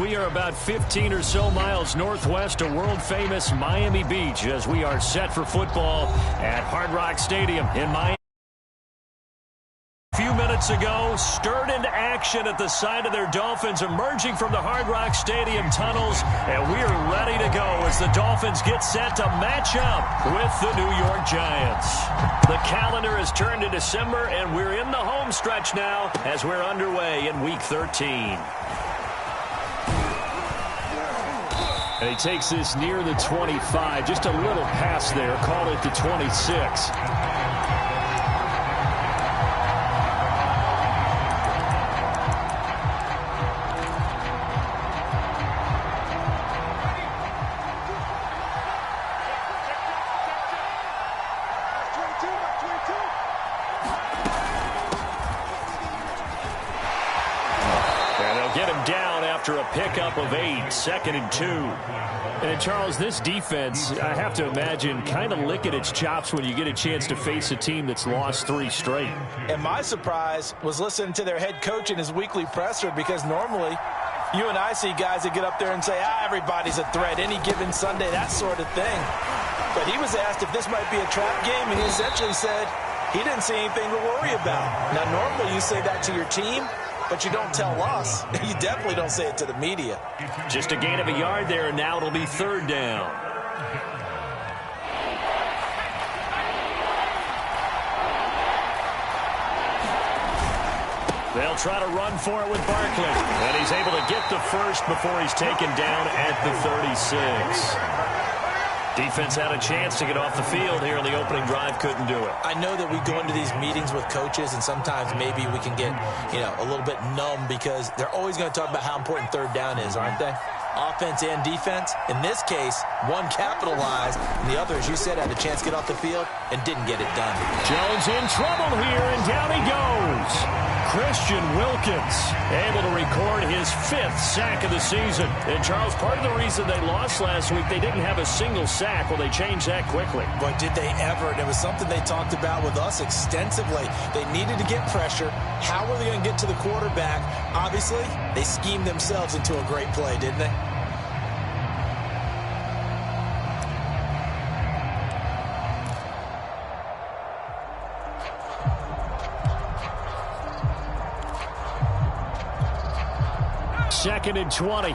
We are about 15 or so miles northwest of world-famous Miami Beach as we are set for football at Hard Rock Stadium in Miami. A few minutes ago, stirred into action at the side of their Dolphins emerging from the Hard Rock Stadium tunnels, and we are ready to go as the Dolphins get set to match up with the New York Giants. The calendar has turned to December, and we're in the home stretch now as we're underway in week 13. And he takes this near the 25, just a little pass there, call it the 26. A pickup of 8, 2nd and 2. And Charles, this defense, I have to imagine, kind of licking its chops when you get a chance to face a team that's lost 3 straight. And my surprise was listening to their head coach in his weekly presser, because normally you and I see guys that get up there and say, everybody's a threat any given Sunday, that sort of thing. But he was asked if this might be a trap game, and he essentially said he didn't see anything to worry about. Now, normally you say that to your team, but you don't tell us. You definitely don't say it to the media. Just a gain of a yard there, and now it'll be 3rd down. They'll try to run for it with Barkley. And he's able to get the first before he's taken down at the 36. Defense had a chance to get off the field here in the opening drive, couldn't do it. I know that we go into these meetings with coaches, and sometimes maybe we can get, a little bit numb because they're always going to talk about how important 3rd down is, aren't they? Offense and defense. In this case, one capitalized, and the other, as you said, had a chance to get off the field and didn't get it done. Jones in trouble here, and down he goes. Christian Wilkins able to record his 5th sack of the season. And, Charles, part of the reason they lost last week, they didn't have a single sack. Well, they changed that quickly. But did they ever? And it was something they talked about with us extensively. They needed to get pressure. How were they going to get to the quarterback? Obviously, they schemed themselves into a great play, didn't they? Second and 20.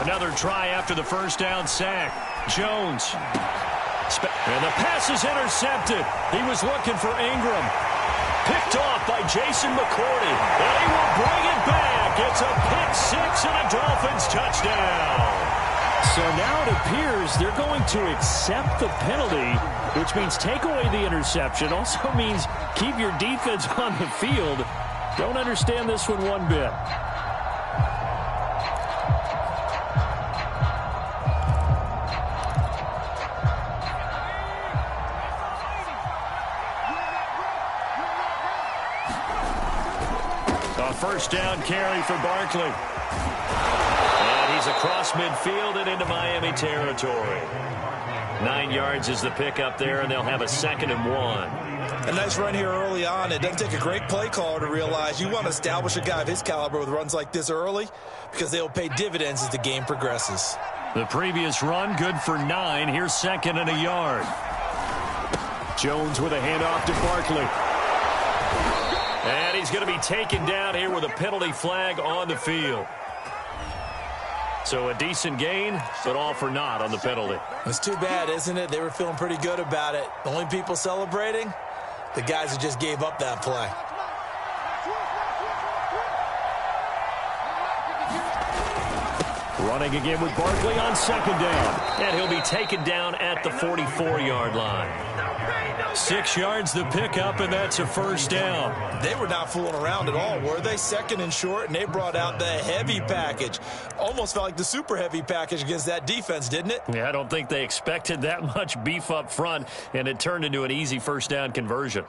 Another try after the first down sack. Jones. And the pass is intercepted. He was looking for Ingram. Picked off by Jason McCourty. And he will bring it back. It's a pick 6 and a Dolphins touchdown. So now it appears they're going to accept the penalty, which means take away the interception. Also means keep your defense on the field. Don't understand this one bit. A first down carry for Barkley. And he's across midfield and into Miami territory. 9 yards is the pickup there, and they'll have a 2nd and 1. A nice run here early on. It doesn't take a great play caller to realize you want to establish a guy of his caliber with runs like this early, because they will pay dividends as the game progresses. The previous run, good for 9. Here's 2nd and a yard. Jones with a handoff to Barkley. And he's going to be taken down here with a penalty flag on the field. So a decent gain, but all for naught on the penalty. It's too bad, isn't it? They were feeling pretty good about it. The only people celebrating, the guys who just gave up that play. Running again with Barkley on 2nd down. And he'll be taken down at the 44-yard line. 6 yards the pickup, and that's a first down. They were not fooling around at all, were they? 2nd and short, and they brought out the heavy package. Almost felt like the super heavy package against that defense, didn't it? Yeah, I don't think they expected that much beef up front, and it turned into an easy first down conversion.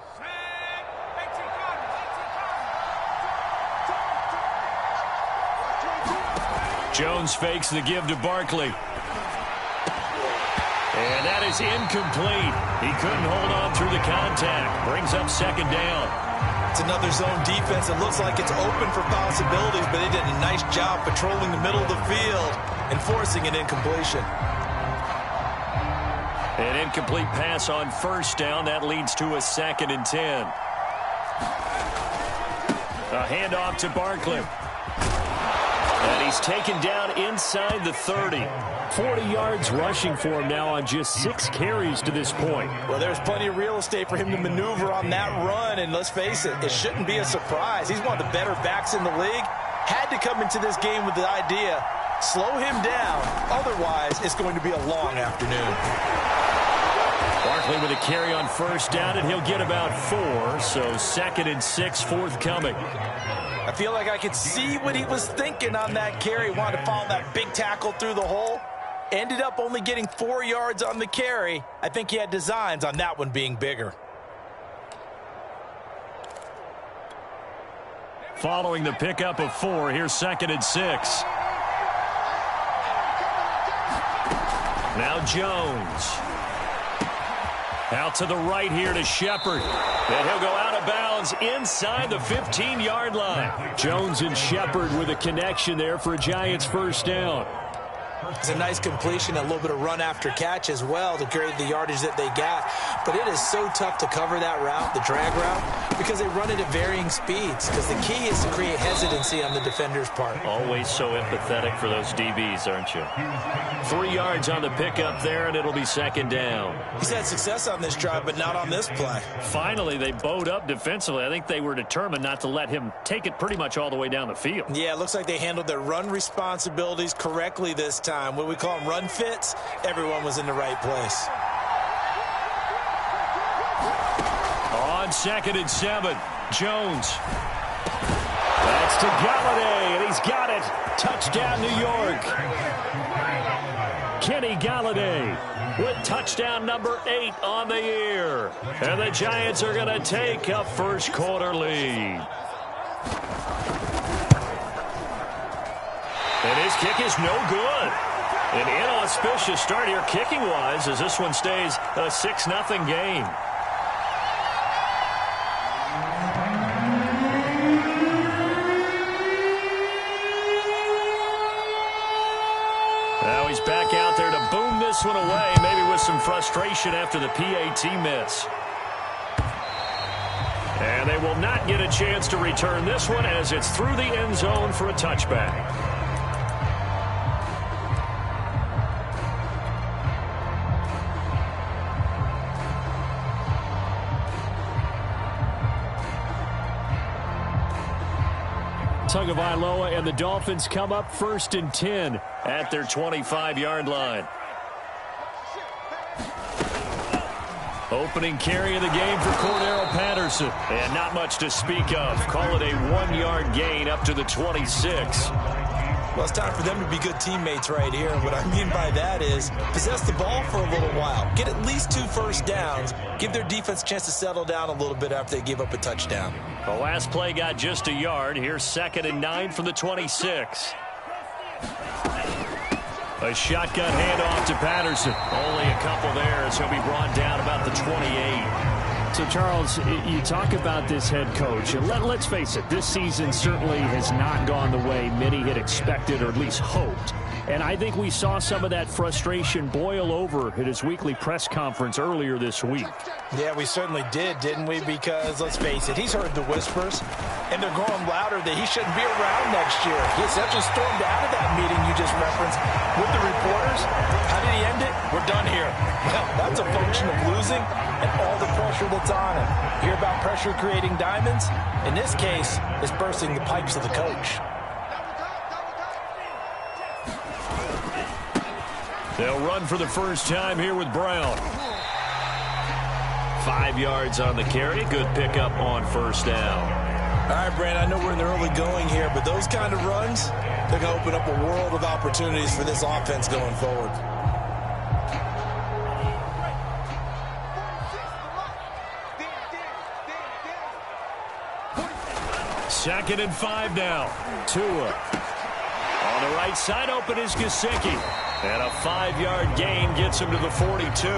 Jones fakes the give to Barkley. And that is incomplete. He couldn't hold on through the contact. Brings up 2nd down. It's another zone defense. It looks like it's open for possibilities, but they did a nice job patrolling the middle of the field and forcing an incompletion. An incomplete pass on first down. That leads to a 2nd and 10. A handoff to Barkley. And he's taken down inside the 30. 40 yards rushing for him now on just 6 carries to this point. Well, there's plenty of real estate for him to maneuver on that run, and let's face it, it shouldn't be a surprise. He's one of the better backs in the league. Had to come into this game with the idea, slow him down, otherwise it's going to be a long afternoon. Barkley with a carry on first down, and he'll get about 4, so 2nd and 6 forthcoming. I feel like I could see what he was thinking on that carry. Wanted to follow that big tackle through the hole. Ended up only getting 4 yards on the carry. I think he had designs on that one being bigger. Following the pickup of 4, here's 2nd and 6. Now Jones. Out to the right here to Shepard. And he'll go out of bounds inside the 15-yard line. Jones and Shepard with a connection there for a Giants first down. It's a nice completion, a little bit of run after catch as well to create the yardage that they got. But it is so tough to cover that route, the drag route, because they run it at varying speeds. Because the key is to create hesitancy on the defender's part. Always so empathetic for those DBs, aren't you? 3 yards on the pickup there, and it'll be 2nd down. He's had success on this drive, but not on this play. Finally, they bowed up defensively. I think they were determined not to let him take it pretty much all the way down the field. Yeah, it looks like they handled their run responsibilities correctly this time. What we call them run fits, everyone was in the right place. On 2nd and 7, Jones. That's to Galladay, and he's got it. Touchdown, New York. Kenny Galladay with touchdown number 8 on the year. And the Giants are going to take a first quarter lead. And his kick is no good. An inauspicious start here kicking-wise as this one stays a 6-0 game. Now he's back out there to boom this one away, maybe with some frustration after the PAT miss. And they will not get a chance to return this one as it's through the end zone for a touchback. Tagovailoa and the Dolphins come up 1st and 10 at their 25-yard line. Opening carry of the game for Cordero Patterson. And not much to speak of. Call it a 1-yard gain up to the 26. Well, it's time for them to be good teammates right here. And what I mean by that is possess the ball for a little while. Get at least 2 first downs. Give their defense a chance to settle down a little bit after they give up a touchdown. The last play got just a yard. Here's 2nd and 9 from the 26. A shotgun handoff to Patterson. Only a couple there as he'll be brought down about the 28. So, Charles, you talk about this head coach, and let's face it, this season certainly has not gone the way many had expected or at least hoped. And I think we saw some of that frustration boil over at his weekly press conference earlier this week. Yeah, we certainly did, didn't we? Because, let's face it, he's heard the whispers, and they're growing louder that he shouldn't be around next year. He essentially stormed out of that meeting you just referenced with the reporters. How did he end it? We're done here. Well, that's a function of losing and all the pressure that's on him. Hear about pressure creating diamonds? In this case, it's bursting the pipes of the coach. They'll run for the first time here with Brown. 5 yards on the carry. Good pickup on first down. All right, Brandon, I know we're in the early going here, but those kind of runs, they're going to open up a world of opportunities for this offense going forward. Second and 5 now. Tua. On the right side, open is Gesicki. And a 5-yard gain gets him to the 42.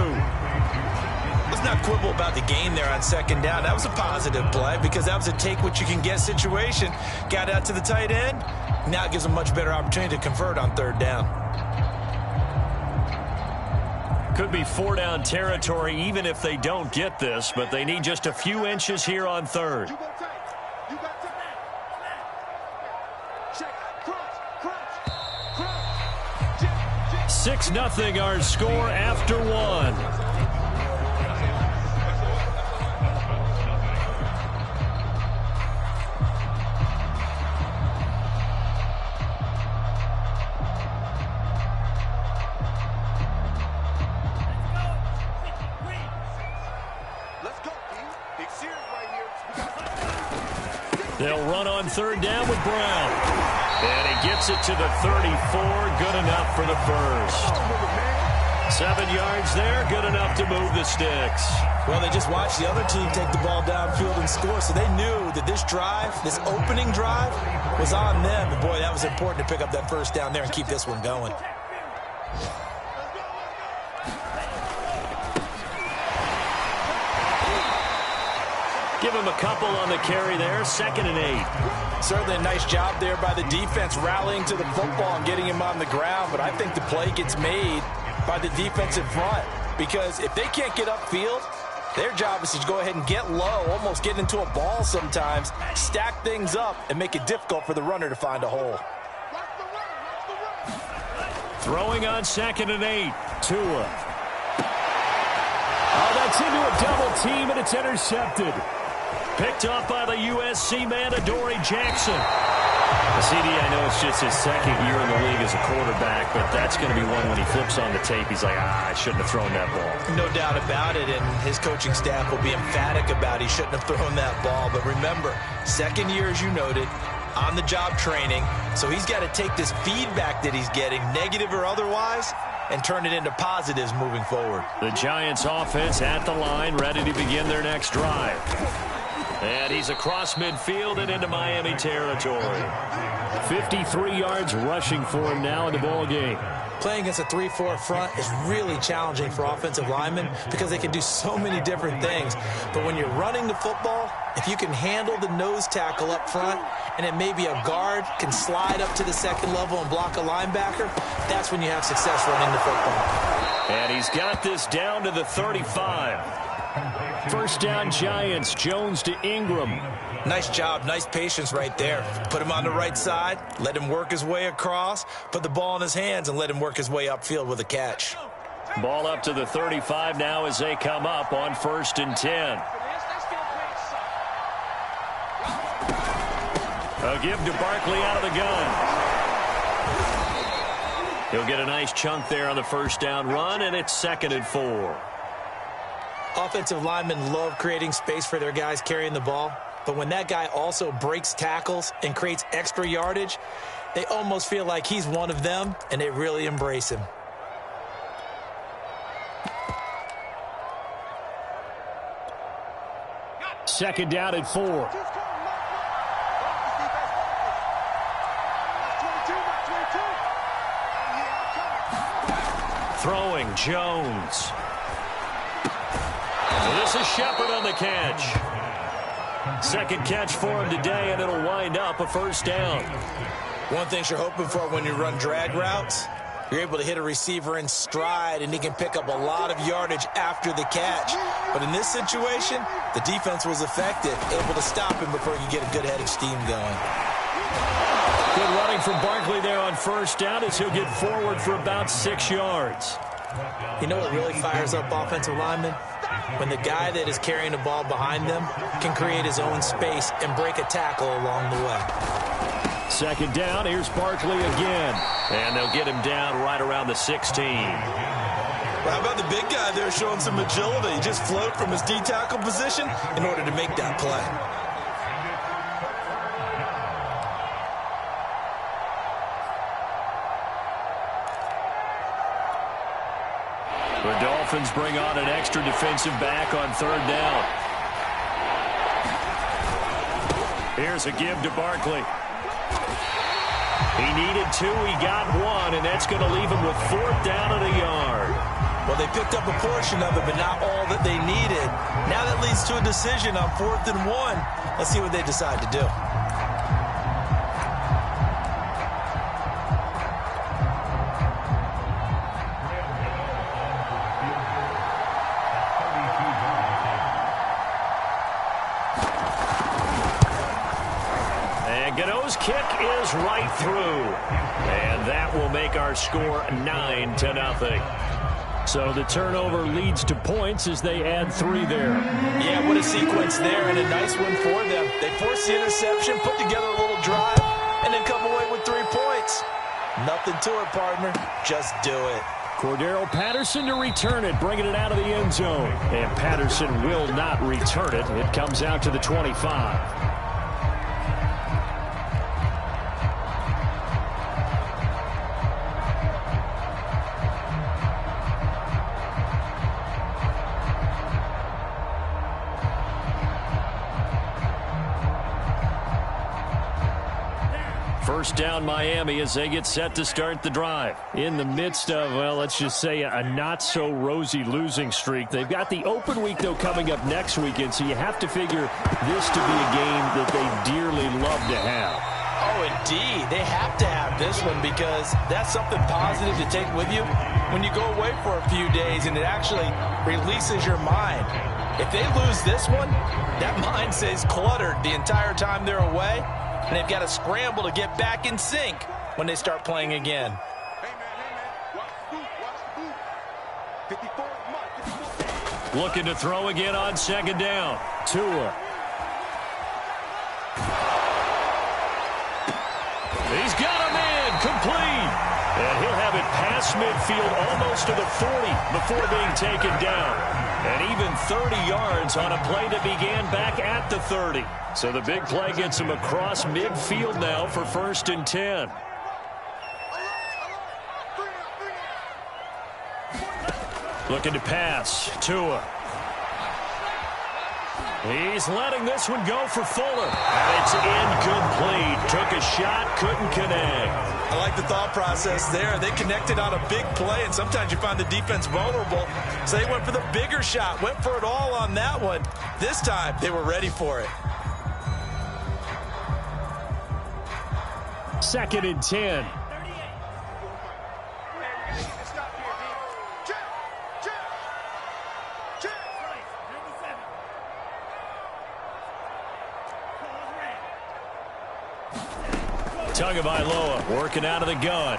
Let's not quibble about the gain there on second down. That was a positive play because that was a take-what-you-can-get situation. Got out to the tight end. Now it gives them much better opportunity to convert on third down. Could be four-down territory even if they don't get this, but they need just a few inches here on third. 6-0 our score after one. They'll run on third down with Brown. And he gets it to the 34. Good enough for the first. 7 yards there. Good enough to move the sticks. Well, they just watched the other team take the ball downfield and score, so they knew that this drive, this opening drive, was on them. And, boy, that was important to pick up that first down there and keep this one going. Give him a couple on the carry there. 2nd and 8. Certainly a nice job there by the defense rallying to the football and getting him on the ground. But I think the play gets made by the defensive front because if they can't get upfield, their job is to go ahead and get low, almost get into a ball sometimes, stack things up, and make it difficult for the runner to find a hole. Throwing on 2nd and 8. Tua. Oh, that's into a double team, and it's intercepted. Picked off by the USC man, Adoree Jackson. CD, I know it's just his 2nd year in the league as a quarterback, but that's going to be one when he flips on the tape. He's like, I shouldn't have thrown that ball. No doubt about it, and his coaching staff will be emphatic about he shouldn't have thrown that ball. But remember, 2nd year, as you noted, on-the-job training, so he's got to take this feedback that he's getting, negative or otherwise, and turn it into positives moving forward. The Giants offense at the line, ready to begin their next drive. And he's across midfield and into Miami territory. 53 yards rushing for him now in the ball game. Playing against a 3-4 front is really challenging for offensive linemen because they can do so many different things. But when you're running the football, if you can handle the nose tackle up front and it may be a guard can slide up to the 2nd level and block a linebacker, that's when you have success running the football. And he's got this down to the 35. First down Giants. Jones to Ingram. Nice job, nice patience right there. Put him on the right side, let him work his way across, put the ball in his hands, and let him work his way upfield with a catch. Ball up to the 35 now as they come up on 1st and 10. A give to Barkley out of the gun. He'll get a nice chunk there on the first down run, and it's 2nd and 4. Offensive linemen love creating space for their guys carrying the ball, but when that guy also breaks tackles and creates extra yardage, they almost feel like he's one of them, and they really embrace him. Second down and 4. Throwing, Jones. This is Shepard on the catch. 2nd catch for him today, and it'll wind up a first down. One thing you're hoping for when you run drag routes, you're able to hit a receiver in stride, and he can pick up a lot of yardage after the catch. But in this situation, the defense was effective, able to stop him before you get a good head of steam going. Good running from Barkley there on first down as he'll get forward for about 6 yards. You know what really fires up offensive linemen? When the guy that is carrying the ball behind them can create his own space and break a tackle along the way. 2nd down, here's Barkley again. And they'll get him down right around the 16. Well, how about the big guy there showing some agility? He just float from his D-tackle position in order to make that play. The Dolphins bring on an extra defensive back on 3rd down. Here's a give to Barkley. He needed 2, he got 1, and that's going to leave him with 4th down and a yard. Well, they picked up a portion of it, but not all that they needed. Now that leads to a decision on 4th and 1. Let's see what they decide to do. Kick is right through, and that will make our score 9-0. So the turnover leads to points as they add 3 there. Yeah, what a sequence there, and a nice one for them. They forced the interception, put together a little drive, and then come away with 3 points. Nothing to it, partner. Just do it. Cordero Patterson to return it, bringing it out of the end zone. And Patterson will not return it. It comes out to the 25. First down Miami as they get set to start the drive. In the midst of, well, let's just say a not-so-rosy losing streak. They've got the open week, though, coming up next weekend, so you have to figure this to be a game that they dearly love to have. Oh, indeed. They have to have this one because that's something positive to take with you when you go away for a few days, and it actually releases your mind. If they lose this one, that mind stays cluttered the entire time they're away. And they've got to scramble to get back in sync when they start playing again. Looking to throw again on 2nd down. Tua. He's got a man complete. And he'll have it past midfield almost to the 40 before being taken down. And even 30 yards on a play that began back at the 30. So the big play gets him across midfield now for 1st and 10. Looking to pass. Tua. He's letting this one go for Fuller. And it's incomplete. Took a shot, couldn't connect. I like the thought process there. They connected on a big play, and sometimes you find the defense vulnerable. So they went for the bigger shot, went for it all on that one. This time, they were ready for it. 2nd and 10. Tagovailoa working out of the gun.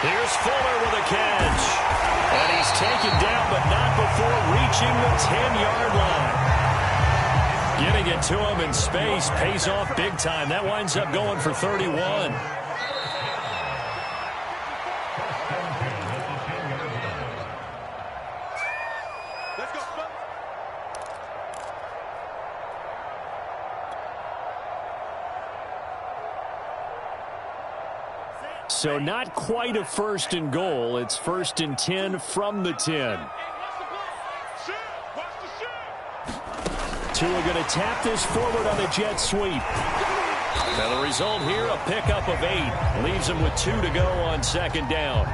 Here's Fuller with a catch. And he's taken down, but not before reaching the 10-yard line. Getting it to him in space pays off big time. That winds up going for 31. So not quite a 1st and goal. It's 1st and 10 from the 10. Tua going to tap this forward on a jet sweep. Now the result here, a pickup of 8. Leaves him with 2 to go on 2nd down.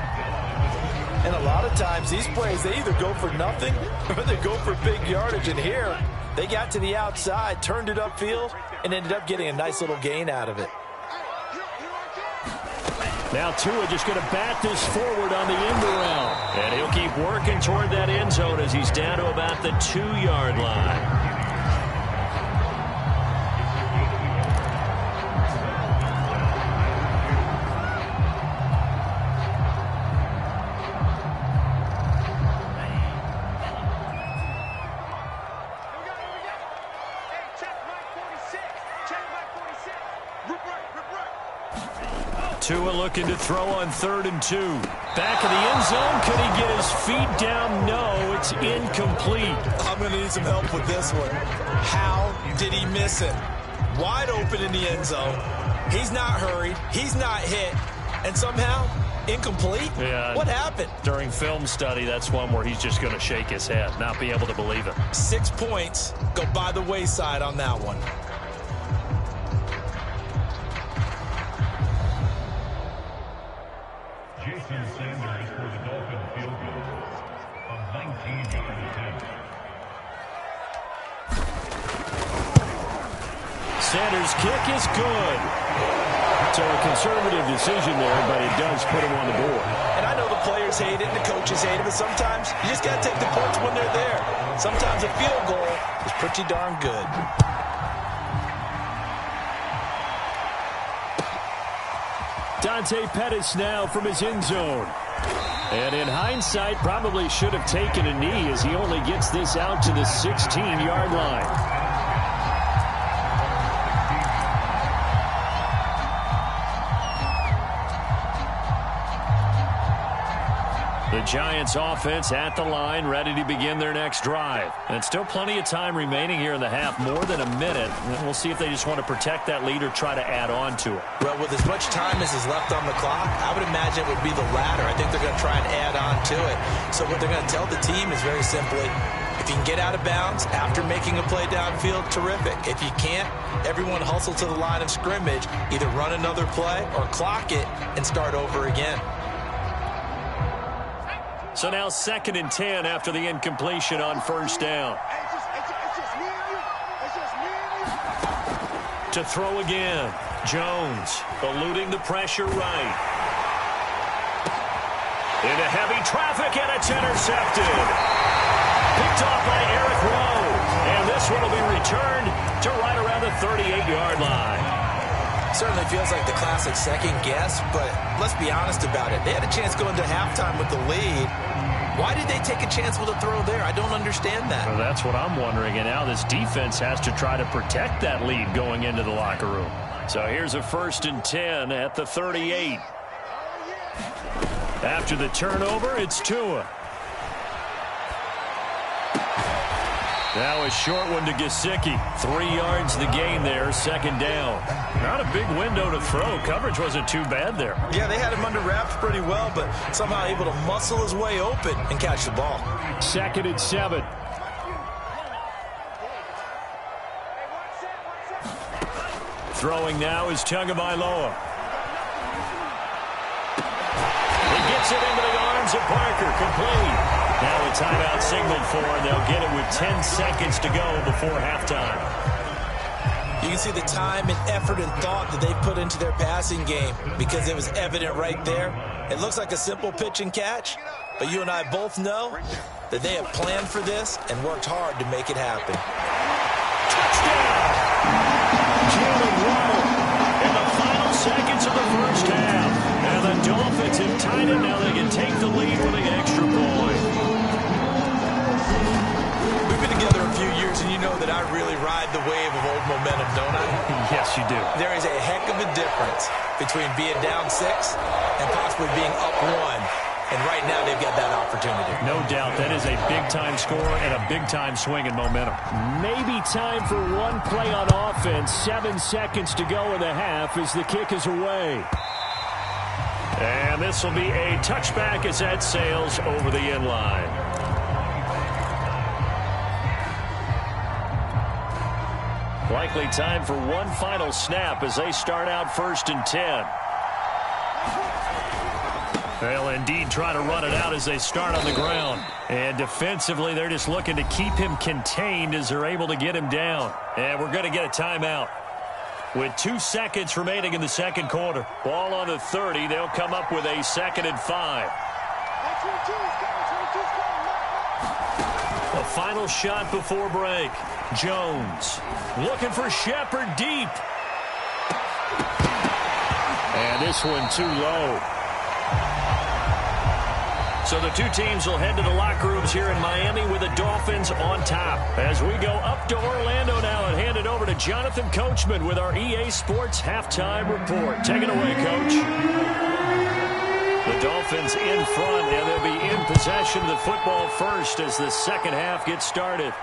And a lot of times these plays, they either go for nothing or they go for big yardage. And here, they got to the outside, turned it upfield, and ended up getting a nice little gain out of it. Now Tua just going to bat this forward on the end around. And he'll keep working toward that end zone as he's down to about the 2-yard line. Tua looking to throw on 3rd and 2. Back of the end zone. Could he get his feet down? No, it's incomplete. I'm going to need some help with this one. How did he miss it? Wide open in the end zone. He's not hurried. He's not hit. And somehow, incomplete? Yeah. What happened? During film study, that's one where he's just going to shake his head, not be able to believe it. 6 points go by the wayside on that one. Sanders' kick is good. So a conservative decision there, but it does put him on the board. And I know the players hate it and the coaches hate it, but sometimes you just got to take the points when they're there. Sometimes a field goal is pretty darn good. Dante Pettis now from his end zone. And in hindsight, probably should have taken a knee as he only gets this out to the 16-yard line. The Giants offense at the line, ready to begin their next drive. And still plenty of time remaining here in the half, more than a minute. And we'll see if they just want to protect that lead or try to add on to it. Well, with as much time as is left on the clock, I would imagine it would be the latter. I think they're going to try and add on to it. So what they're going to tell the team is very simply, if you can get out of bounds after making a play downfield, terrific. If you can't, everyone hustle to the line of scrimmage, either run another play or clock it and start over again. So now 2nd and 10 after the incompletion on first down. To throw again. Jones eluding the pressure right. Into heavy traffic, and it's intercepted. Picked off by Eric Rowe. And this one will be returned to right around the 38-yard line. Certainly feels like the classic second guess, but let's be honest about it. They had a chance going to halftime with the lead. Why did they take a chance with a throw there? I don't understand that. Well, that's what I'm wondering, and now this defense has to try to protect that lead going into the locker room. So here's a 1st and 10 at the 38. After the turnover, it's Tua. Now a short one to Gesicki. 3 yards the gain there, 2nd down. Not a big window to throw. Coverage wasn't too bad there. Yeah, they had him under wraps pretty well, but somehow able to muscle his way open and catch the ball. 2nd and 7. Throwing now is Tagovailoa. He gets it into the arms of Parker, complete. Now a timeout signaled for, and they'll get it with 10 seconds to go before halftime. You can see the time and effort and thought that they put into their passing game because it was evident right there. It looks like a simple pitch and catch, but you and I both know that they have planned for this and worked hard to make it happen. Touchdown! Jalen Waddle in the final seconds of the first half. And the Dolphins have tied it. Now they can take the lead with an extra point. We've been together a few years, and you know that I really ride the wave of old momentum, don't I? Yes, you do. There is a heck of a difference between being down 6 and possibly being up 1. And right now, they've got that opportunity. No doubt. That is a big-time score and a big-time swing in momentum. Maybe time for one play on offense. 7 seconds to go in the half as the kick is away. And this will be a touchback as that sails over the end line. Likely time for one final snap as they start out 1st and 10. They'll indeed try to run it out as they start on the ground. And defensively, they're just looking to keep him contained as they're able to get him down. And we're going to get a timeout. With 2 seconds remaining in the second quarter. Ball on the 30. They'll come up with a 2nd and 5. A final shot before break. Jones looking for Shepard deep. And this one too low. So the two teams will head to the locker rooms here in Miami with the Dolphins on top. As we go up to Orlando now and hand it over to Jonathan Coachman with our EA Sports Halftime Report. Take it away, Coach. The Dolphins in front, and they'll be in possession of the football first as the second half gets started.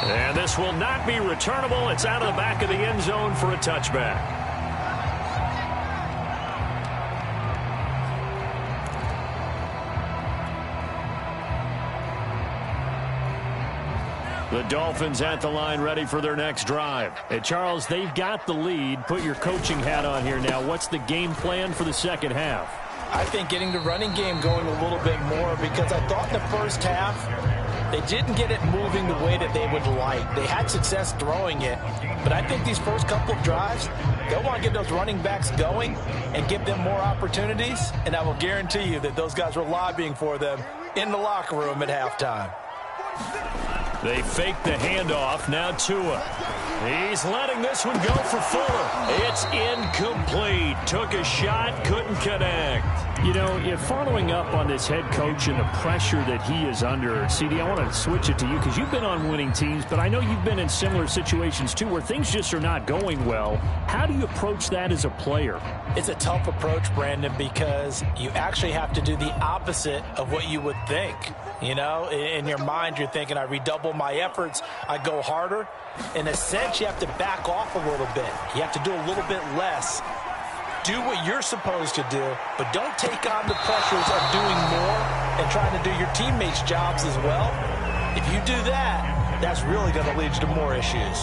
And this will not be returnable. It's out of the back of the end zone for a touchback. The Dolphins at the line ready for their next drive. Hey, Charles, they've got the lead. Put your coaching hat on here now. What's the game plan for the second half? I think getting the running game going a little bit more because I thought in the first half They didn't get it moving the way that they would like. They had success throwing it, but I think these first couple of drives, they'll want to get those running backs going and give them more opportunities, and I will guarantee you that those guys were lobbying for them in the locker room at halftime. They fake the handoff. Now Tua. He's letting this one go for Fuller. It's incomplete. Took a shot, couldn't connect. You know, following up on this head coach and the pressure that he is under, CD, I want to switch it to you because you've been on winning teams, but I know you've been in similar situations too where things just are not going well. How do you approach that as a player? It's a tough approach, Brandon, because you actually have to do the opposite of what you would think. You know, in your mind, you're thinking, I redouble my efforts, I go harder. In a sense, you have to back off a little bit. You have to do a little bit less. Do what you're supposed to do, but don't take on the pressures of doing more and trying to do your teammates' jobs as well. If you do that, that's really going to lead you to more issues.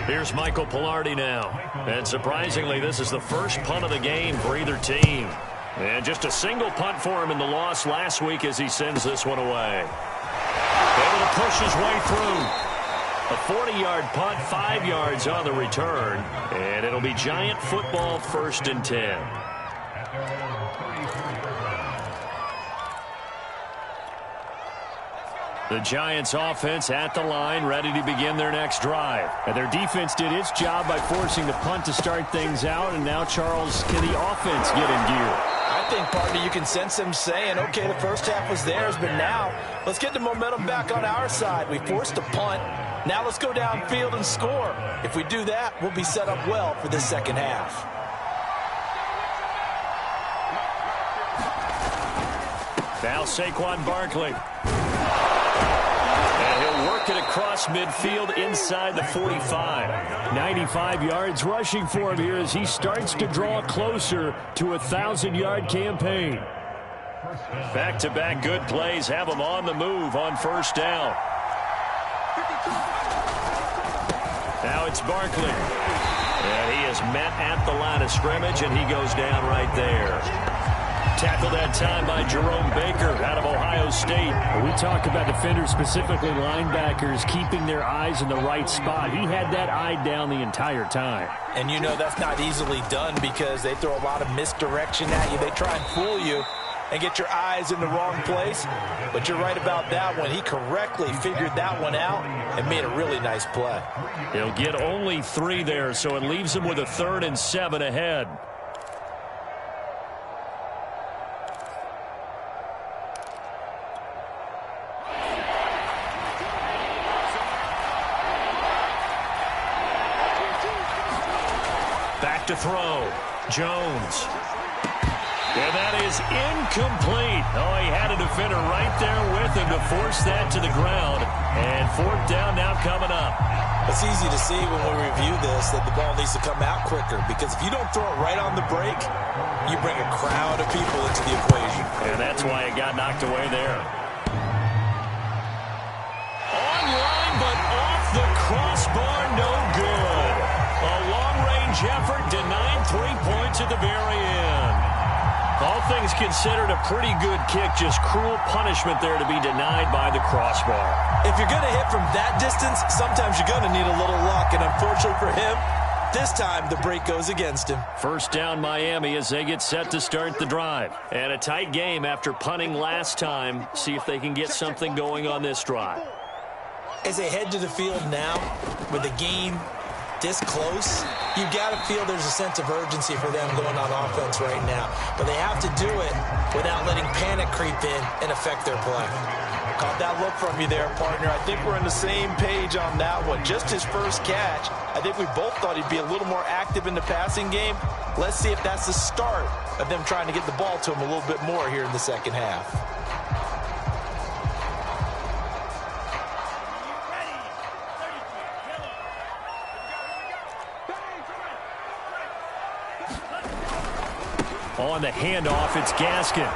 Here's Michael Pilardi now. And surprisingly, this is the first punt of the game for either team. And just a single punt for him in the loss last week as he sends this one away. Able to push his way through. A 40-yard punt, 5 yards on the return. And it'll be Giant football, 1st and 10. The Giants offense at the line, ready to begin their next drive. And their defense did its job by forcing the punt to start things out. And now, Charles, can the offense get in gear? I think, partner, you can sense them saying, okay, the first half was theirs, but now let's get the momentum back on our side. We forced a punt. Now let's go downfield and score. If we do that, we'll be set up well for this second half. Now Saquon Barkley. And he'll work it across midfield inside the 45. 95 yards rushing for him here as he starts to draw closer to a 1,000-yard campaign. Back-to-back good plays have him on the move on first down. Now it's Barkley. And he is met at the line of scrimmage, and he goes down right there. Tackled that time by Jerome Baker out of Ohio State. We talk about defenders, specifically linebackers, keeping their eyes in the right spot. He had that eye down the entire time. And you know that's not easily done because they throw a lot of misdirection at you. They try and fool you and get your eyes in the wrong place. But you're right about that one. He correctly figured that one out and made a really nice play. He'll get only 3 there, so it leaves him with a 3rd and 7 ahead. Back to throw. Jones. And that is incomplete. Oh, he had a defender right there with him to force that to the ground. And 4th down now coming up. It's easy to see when we review this that the ball needs to come out quicker because if you don't throw it right on the break, you bring a crowd of people into the equation. And that's why it got knocked away there. Online, but off the crossbar, no good. A long-range effort denied 3 points at the very end. All things considered, a pretty good kick, just cruel punishment there to be denied by the crossbar. If you're going to hit from that distance, sometimes you're going to need a little luck, and unfortunately for him, this time the break goes against him. First down Miami as they get set to start the drive. And a tight game after punting last time. See if they can get something going on this drive. As they head to the field now, with the game this close, you've got to feel there's a sense of urgency for them going on offense right now. But they have to do it without letting panic creep in and affect their play. Caught that look from you there, partner. I think we're on the same page on that one. Just his first catch, I think we both thought he'd be a little more active in the passing game. Let's see if that's the start of them trying to get the ball to him a little bit more here in the second half. On the handoff, it's Gaskin.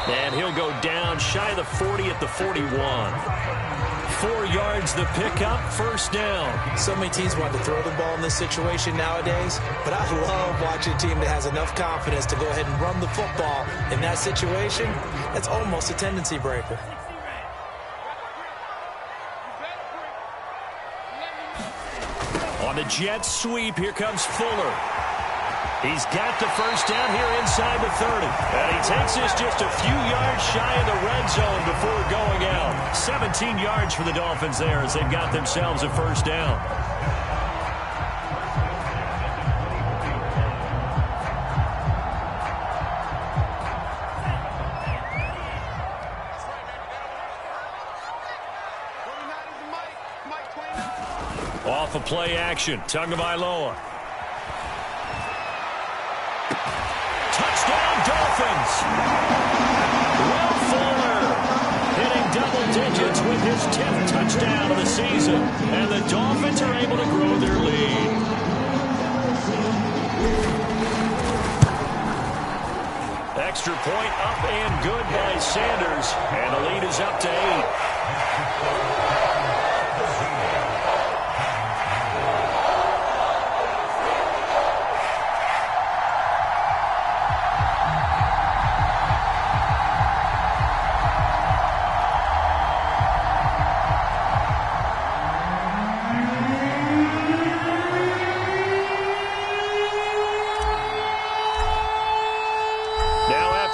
And he'll go down shy of the 40 at the 41. 4 yards the pickup, first down. So many teams want to throw the ball in this situation nowadays, but I love watching a team that has enough confidence to go ahead and run the football in that situation. That's almost a tendency breaker. On the jet sweep, here comes Fuller. He's got the first down here inside the 30. And he takes this just a few yards shy of the red zone before going out. 17 yards for the Dolphins there as they've got themselves a first down. Off of play action, Tagovailoa. Touchdown, Dolphins! Will Fuller hitting double digits with his 10th touchdown of the season. And the Dolphins are able to grow their lead. Extra point up and good by Sanders. And the lead is up to 8.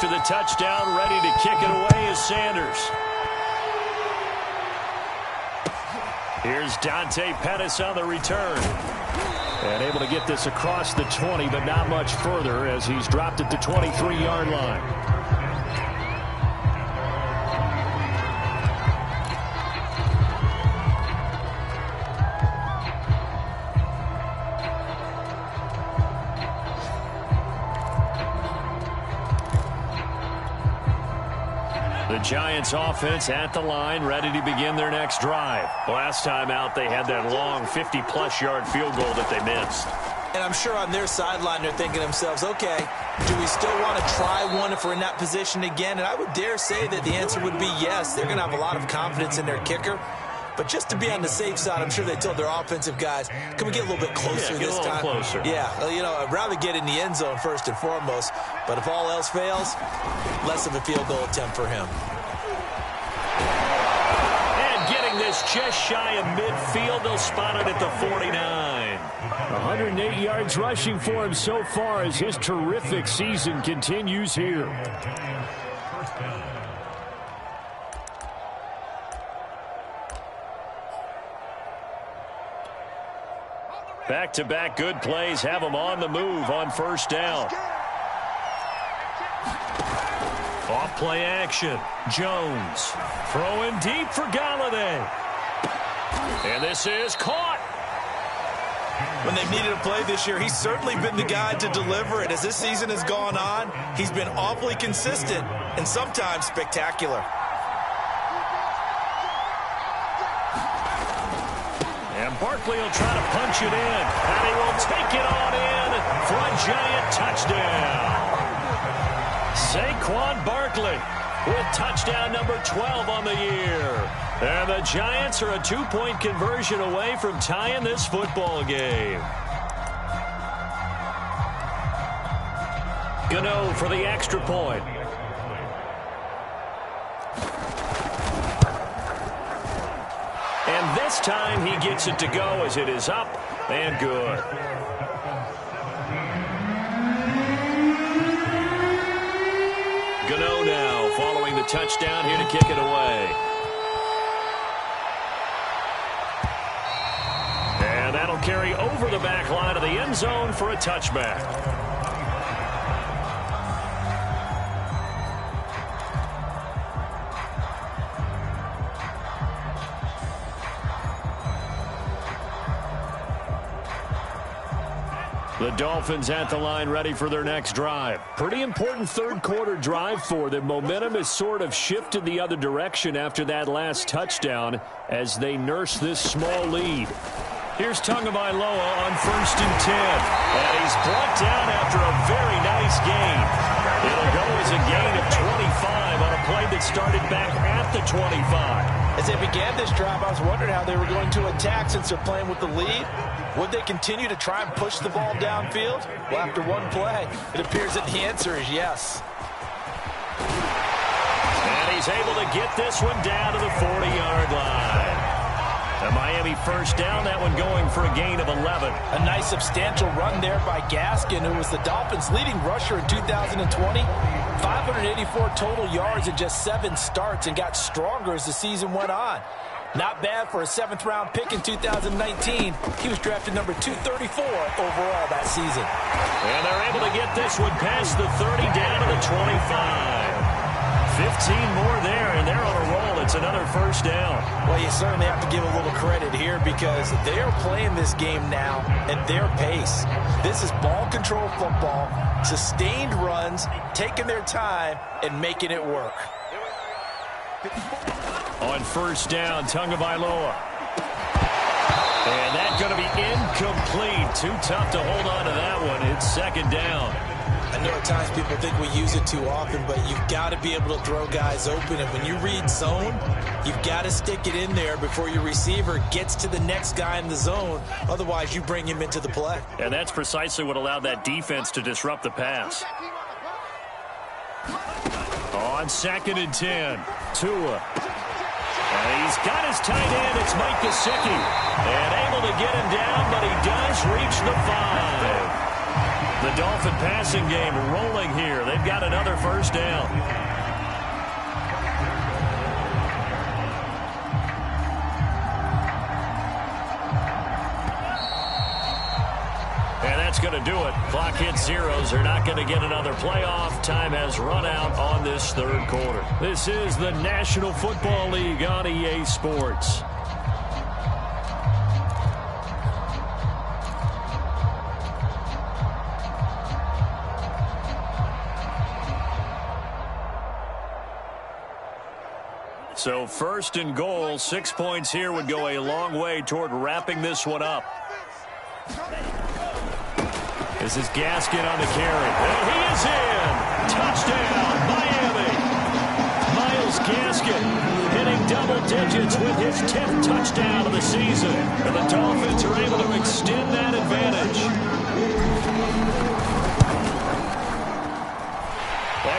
After the touchdown, ready to kick it away is Sanders. Here's Dante Pettis on the return. And able to get this across the 20, but not much further as he's dropped at the 23-yard line. The Giants offense at the line, ready to begin their next drive. Last time out, they had that long 50-plus yard field goal that they missed. And I'm sure on their sideline, they're thinking to themselves, okay, do we still want to try one if we're in that position again? And I would dare say that the answer would be yes. They're going to have a lot of confidence in their kicker. But just to be on the safe side, I'm sure they told their offensive guys, can we get a little bit closer this time? Closer. Yeah, you know, I'd rather get in the end zone first and foremost. But if all else fails, less of a field goal attempt for him. And getting this just shy of midfield, they'll spot it at the 49. 108 yards rushing for him so far as his terrific season continues here. Back-to-back good plays have them on the move on first down. Off play action. Jones throwing deep for Galladay. And this is caught. When they've needed a play this year, he's certainly been the guy to deliver it. As this season has gone on, he's been awfully consistent and sometimes spectacular. And Barkley will try to punch it in. And he will take it on in for a giant touchdown. Saquon Barkley with touchdown number 12 on the year. And the Giants are a 2-point conversion away from tying this football game. Gano for the extra point. And this time he gets it to go as it is up and good. Gano now following the touchdown here to kick it away. And that'll carry over the back line of the end zone for a touchback. The Dolphins at the line ready for their next drive. Pretty important third-quarter drive for them. Momentum has sort of shifted the other direction after that last touchdown as they nurse this small lead. Here's Tagovailoa on 1st and 10. And he's brought down after a very nice gain. It'll go as a gain of 25 on a play that started back at the 25. As they began this drive, I was wondering how they were going to attack since they're playing with the lead. Would they continue to try and push the ball downfield? Well, after one play, it appears that the answer is yes. And he's able to get this one down to the 40-yard line. A Miami first down, that one going for a gain of 11. A nice substantial run there by Gaskin, who was the Dolphins' leading rusher in 2020. 584 total yards in just 7 starts and got stronger as the season went on. Not bad for a 7th-round pick in 2019. He was drafted number 234 overall that season. And they're able to get this one past the 30 down to the 25. 15 more there, and they're on a roll. It's another first down. Well, you certainly have to give a little credit here because they are playing this game now at their pace. This is ball control football, sustained runs, taking their time, and making it work. On first down, Tagovailoa. And that's going to be incomplete. Too tough to hold on to that one. It's second down. I know at times people think we use it too often, but you've got to be able to throw guys open. And when you read zone, you've got to stick it in there before your receiver gets to the next guy in the zone. Otherwise, you bring him into the play. And that's precisely what allowed that defense to disrupt the pass. On 2nd and 10, Tua. And he's got his tight end. It's Mike Gesicki. And able to get him down, but he does reach the 5. The Dolphin passing game rolling here. They've got another first down. And that's going to do it. Clock hits zeros. They're not going to get another playoff. Time has run out on this third quarter. This is the National Football League on EA Sports. So 1st and goal, 6 points here would go a long way toward wrapping this one up. This is Gaskin on the carry. And he is in. Touchdown, Miami. Myles Gaskin hitting double digits with his 10th touchdown of the season. And the Dolphins are able to extend that advantage.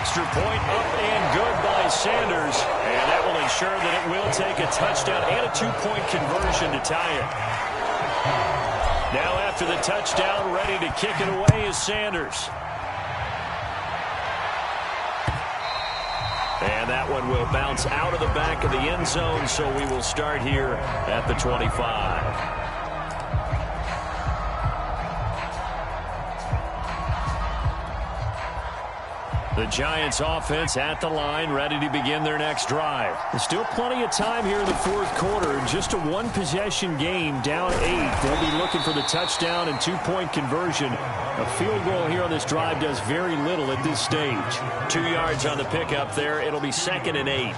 Extra point up and good by Sanders. And that will ensure that it will take a touchdown and a 2-point conversion to tie it. Now after the touchdown, ready to kick it away is Sanders. And that one will bounce out of the back of the end zone, so we will start here at the 25. The Giants offense at the line, ready to begin their next drive. There's still plenty of time here in the 4th quarter. Just a 1-possession game, down 8. They'll be looking for the touchdown and 2-point conversion. A field goal here on this drive does very little at this stage. 2 yards on the pickup there. It'll be 2nd and 8.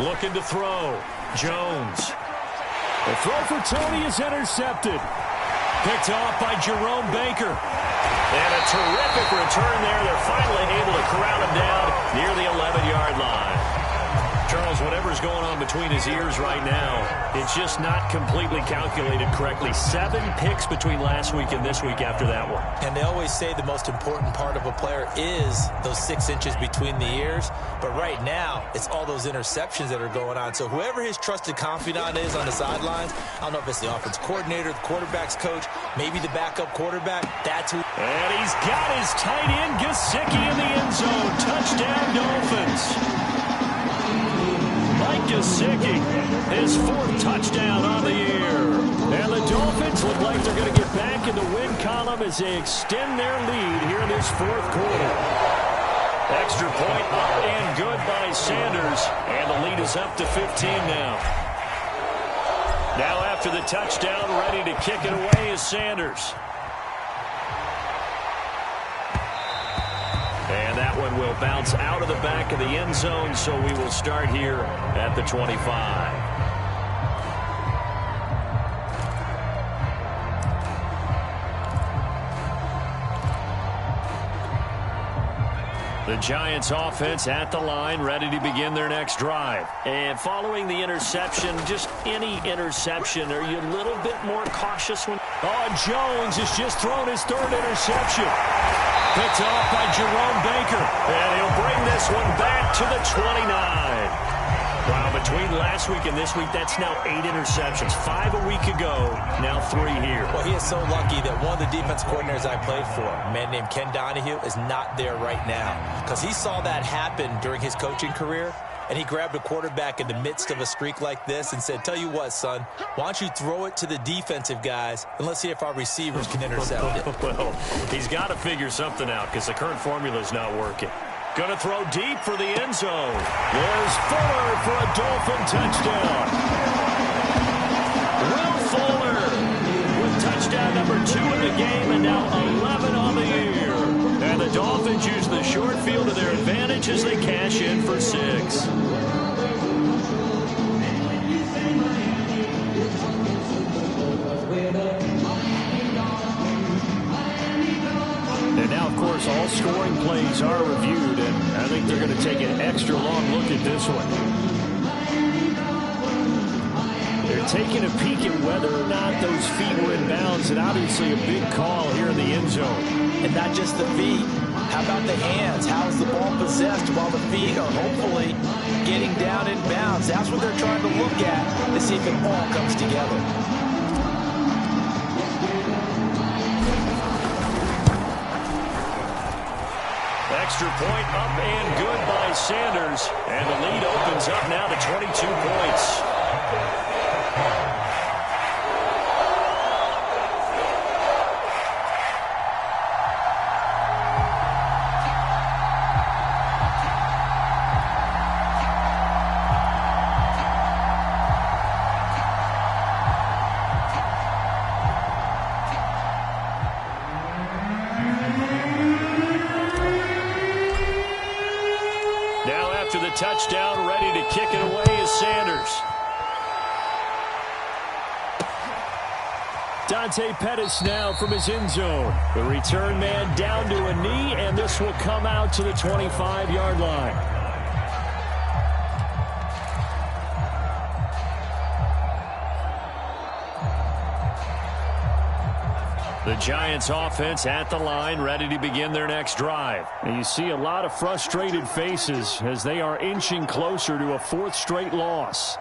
Looking to throw. Jones. The throw for Tony is intercepted. Picked off by Jerome Baker. And a terrific return there. They're finally able to corral him down near the 11-yard line. Charles, whatever's going on between his ears right now, it's just not completely calculated correctly. 7 picks between last week and this week after that one. And they always say the most important part of a player is those 6 inches between the ears. But right now, it's all those interceptions that are going on. So whoever his trusted confidant is on the sidelines, I don't know if it's the offense coordinator, the quarterback's coach, maybe the backup quarterback, that's who. And he's got his tight end, Gesicki, in the end zone. Touchdown, Dolphins. Mike Gesicki, his 4th touchdown on the year. And the Dolphins look like they're going to get back in the win column as they extend their lead here in this 4th quarter. Extra point up and good by Sanders. And the lead is up to 15 now. Now after the touchdown, ready to kick it away is Sanders. And that one will bounce out of the back of the end zone, so we will start here at the 25. The Giants offense at the line, ready to begin their next drive. And following the interception, just any interception, are you a little bit more cautious when... Oh, Jones has just thrown his third interception. Picked off by Jerome Baker. And he'll bring this one back to the 29. Wow, between last week and this week, that's now 8 interceptions. 5 a week ago, now 3 here. Well, he is so lucky that one of the defense coordinators I played for, a man named Ken Donahue, is not there right now. Because he saw that happen during his coaching career, and he grabbed a quarterback in the midst of a streak like this and said, tell you what, son, why don't you throw it to the defensive guys, and let's see if our receivers can intercept it. Well, he's got to figure something out because the current formula is not working. Going to throw deep for the end zone. There's Fuller for a Dolphin touchdown. Will Fuller with touchdown number 2 in the game and now 11 on the year. And the Dolphins use the short field to their advantage as they cash in for 6. And now, of course, all scoring plays are reviewed, and I think they're going to take an extra long look at this one. They're taking a peek at whether or not those feet were in bounds, and obviously a big call here in the end zone. And not just the feet. How about the hands? How is the ball possessed while the feet are hopefully getting down in bounds? That's what they're trying to look at to see if it all comes together. Extra point up and good by Sanders. And the lead opens up now to 22 points. Touchdown, ready to kick it away is Sanders. Dante Pettis now from his end zone. The return man down to a knee, and this will come out to the 25-yard line. The Giants offense at the line, ready to begin their next drive. And you see a lot of frustrated faces as they are inching closer to a 4th straight loss.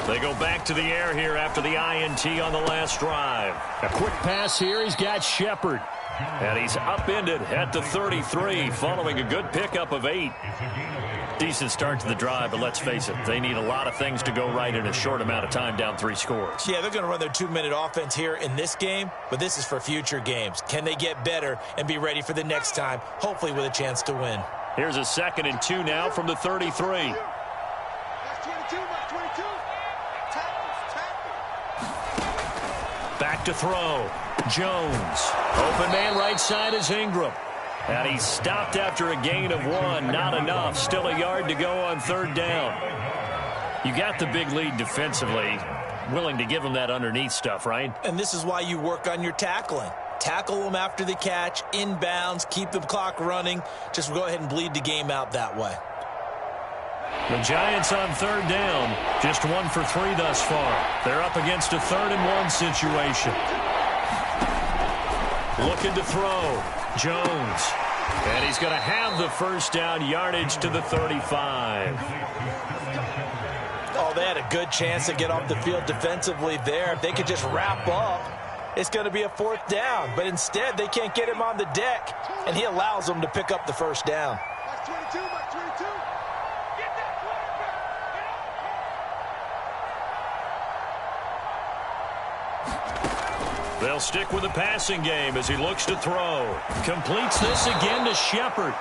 They go back to the air here after the INT on the last drive. A quick pass here. He's got Shepard. And he's upended at the 33 following a good pickup of 8. Decent start to the drive, but let's face it, they need a lot of things to go right in a short amount of time, down 3 scores. Yeah, they're going to run their 2-minute offense here in this game, but this is for future games. Can they get better and be ready for the next time, hopefully with a chance to win? Here's a 2nd and 2 now from the 33. Back to throw. Jones. Open man right side is Ingram. And he's stopped after a gain of 1. Not enough. Still a yard to go on 3rd down. You got the big lead defensively. Willing to give them that underneath stuff, right? And this is why you work on your tackling. Tackle them after the catch, inbounds, keep the clock running. Just go ahead and bleed the game out that way. The Giants on 3rd down. Just 1 for 3 thus far. They're up against a 3rd and 1 situation. Looking to throw. Jones. And he's going to have the 1st down, yardage to the 35. Oh, they had a good chance to get off the field defensively there. If they could just wrap up, it's going to be a 4th down. But instead, they can't get him on the deck, and he allows them to pick up the 1st down. They'll stick with the passing game as he looks to throw. Completes this again to Shepard.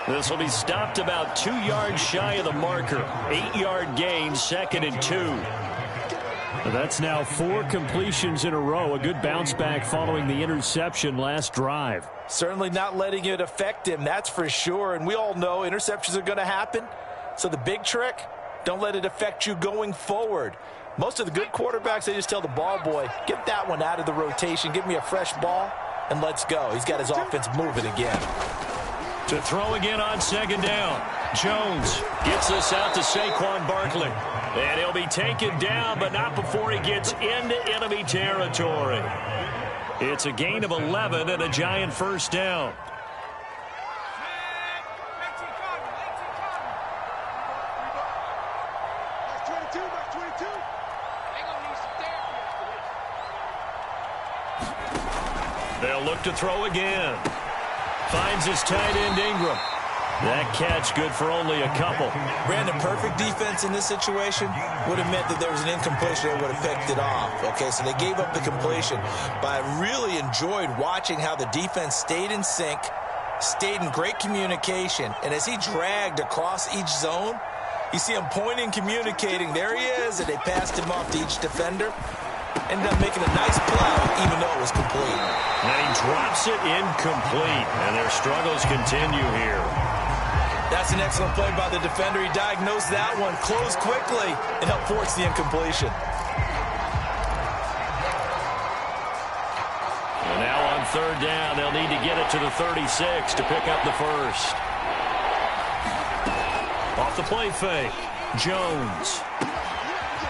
This will be stopped about 2 yards shy of the marker. 8-yard gain, 2nd and 2. That's now 4 completions in a row. A good bounce back following the interception last drive. Certainly not letting it affect him, that's for sure. And we all know interceptions are going to happen. So the big trick, don't let it affect you going forward. Most of the good quarterbacks, they just tell the ball boy, get that one out of the rotation, give me a fresh ball, and let's go. He's got his offense moving again. To throw again on second down. Jones gets this out to Saquon Barkley. And he'll be taken down, but not before he gets into enemy territory. It's a gain of 11 and a Giant first down. They'll look to throw again. Finds his tight end Ingram. That catch good for only a couple. Brandon, perfect defense in this situation would have meant that there was an incompletion. They would have picked it off. Okay, so they gave up the completion. But I really enjoyed watching how the defense stayed in sync, stayed in great communication. And as he dragged across each zone, you see him pointing, communicating. There he is, and they passed him off to each defender. Ended up making a nice play, even though it was complete. And he drops it incomplete, and their struggles continue here. That's an excellent play by the defender. He diagnosed that one, closed quickly, and helped force the incompletion. And now on third down, they'll need to get it to the 36 to pick up the first. Off the play fake, Jones.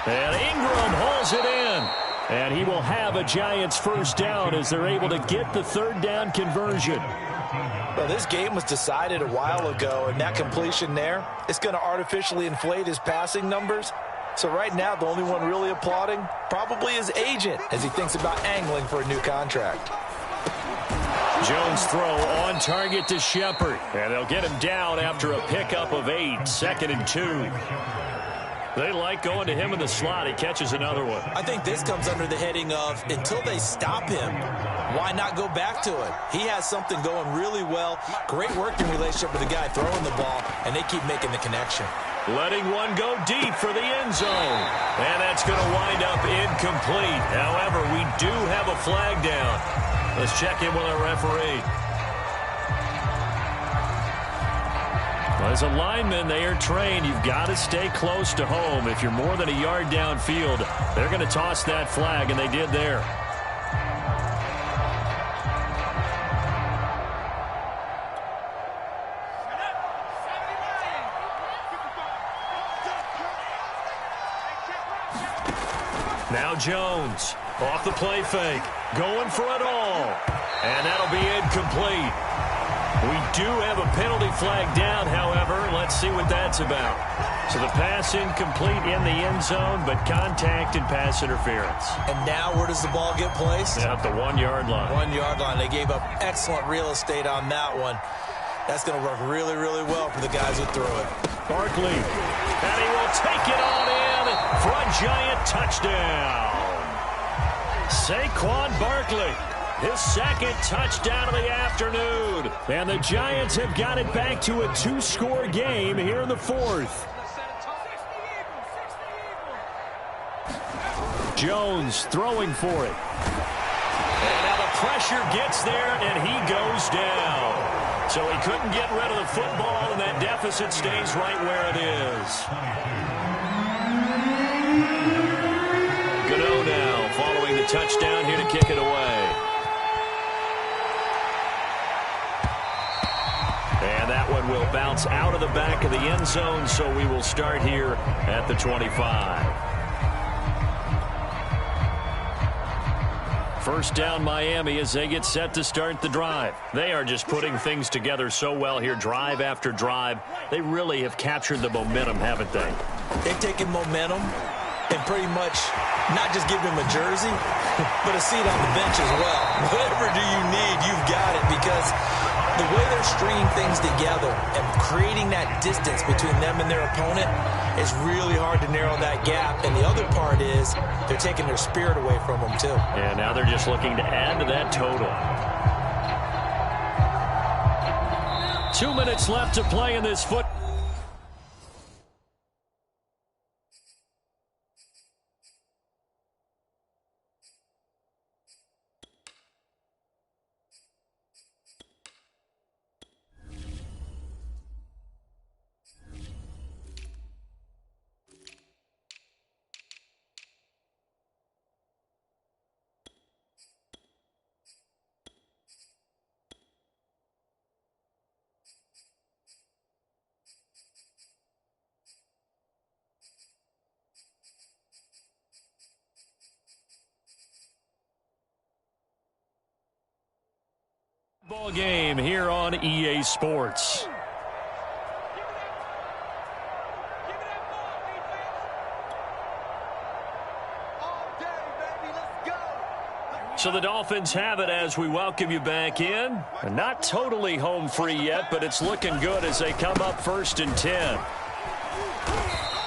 And Ingram hauls it in. And he will have a Giants first down as they're able to get the third down conversion. Well, this game was decided a while ago, and that completion there, it's going to artificially inflate his passing numbers. So right now, the only one really applauding probably his agent as he thinks about angling for a new contract. Jones throw on target to Shepard. And they'll get him down after a pickup of 8, 2nd and 2. They like going to him in the slot. He catches another one. I think this comes under the heading of until they stop him, why not go back to it? He has something going really well. Great working relationship with the guy throwing the ball, and they keep making the connection. Letting one go deep for the end zone. And that's going to wind up incomplete. However, we do have a flag down. Let's check in with our referee. As a lineman, they are trained. You've got to stay close to home. If you're more than a yard downfield, they're going to toss that flag, and they did there. Now Jones off the play fake, going for it all, and that'll be incomplete. We do have a penalty flag down, however. Let's see what that's about. So the pass incomplete in the end zone, but contact and pass interference. And now where does the ball get placed? At the 1-yard line. 1-yard line. They gave up excellent real estate on that one. That's going to work really, really well for the guys who threw it. Barkley, and he will take it on in for a Giant touchdown. Saquon Barkley. His second touchdown of the afternoon. And the Giants have got it back to a 2-score game here in the 4th. Jones throwing for it. And now the pressure gets there, and he goes down. So he couldn't get rid of the football, and that deficit stays right where it is. Gano now following the touchdown here to kick it away. And that one will bounce out of the back of the end zone, so we will start here at the 25. First down Miami as they get set to start the drive. They are just putting things together so well here, drive after drive. They really have captured the momentum, haven't they? They've taken momentum and pretty much not just given him a jersey, but a seat on the bench as well. Whatever do you need, you've got it, because the way they're stringing things together and creating that distance between them and their opponent is really hard to narrow that gap. And the other part is they're taking their spirit away from them, too. And now they're just looking to add to that total. 2 minutes left to play in this football. Ball game here on EA Sports. So the Dolphins have it as we welcome you back in. Not totally home free yet, but it's looking good as they come up 1st and 10.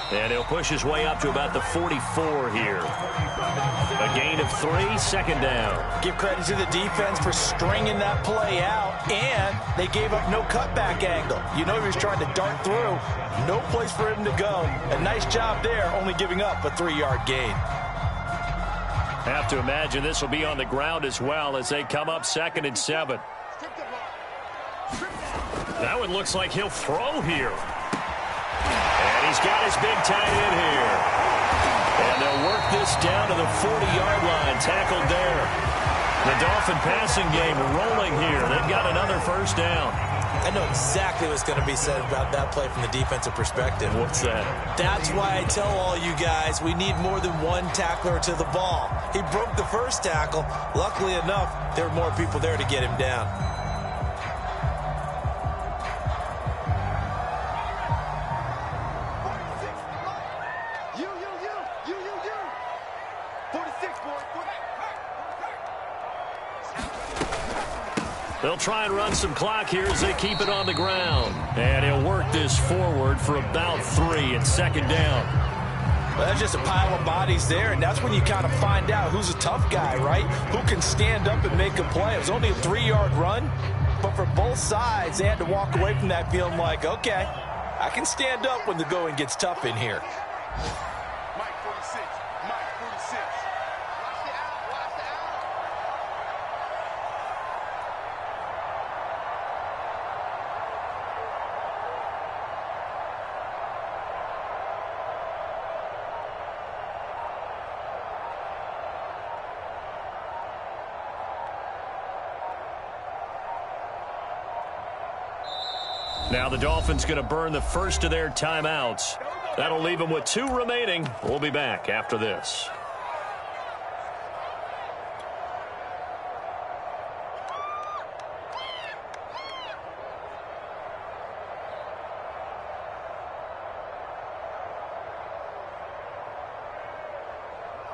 And he'll push his way up to about the 44 here. A gain of 3, 2nd down. Give credit to the defense for stringing that play out, and they gave up no cutback angle. You know he was trying to dart through. No place for him to go. A nice job there, only giving up a 3-yard gain. Have to imagine this will be on the ground as well as they come up 2nd and 7. That one looks like he'll throw here. And he's got his big tight end here. And they'll work this down to the 40-yard line, tackled there. The Dolphin passing game rolling here. They've got another 1st down. I know exactly what's going to be said about that play from the defensive perspective. What's that? That's why I tell all you guys we need more than one tackler to the ball. He broke the first tackle. Luckily enough, there were more people there to get him down. They'll try and run some clock here as they keep it on the ground. And he'll work this forward for about 3 at 2nd down. Well, that's just a pile of bodies there, and that's when you kind of find out who's a tough guy, right? Who can stand up and make a play. It was only a 3-yard run, but for both sides, they had to walk away from that feeling like, okay, I can stand up when the going gets tough in here. Now the Dolphins going to burn the first of their timeouts. That'll leave them with 2 remaining. We'll be back after this.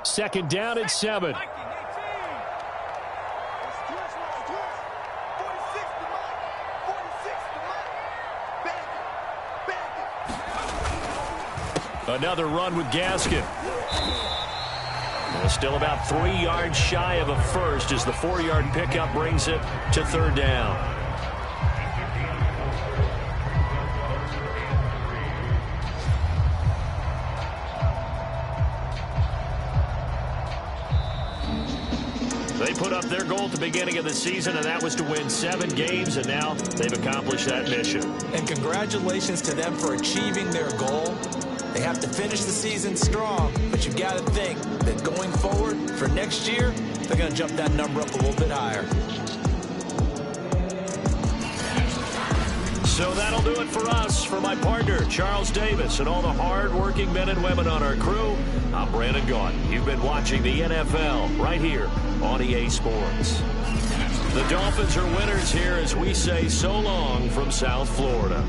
Second down at 7. Another run with Gaskin. Still about 3 yards shy of a first as the 4-yard pickup brings it to 3rd down. They put up their goal at the beginning of the season, and that was to win 7 games, and now they've accomplished that mission. And congratulations to them for achieving their goal. They have to finish the season strong, but you've got to think that going forward for next year, they're going to jump that number up a little bit higher. So that'll do it for us. For my partner, Charles Davis, and all the hard-working men and women on our crew, I'm Brandon Gaudin. You've been watching the NFL right here on EA Sports. The Dolphins are winners here as we say so long from South Florida.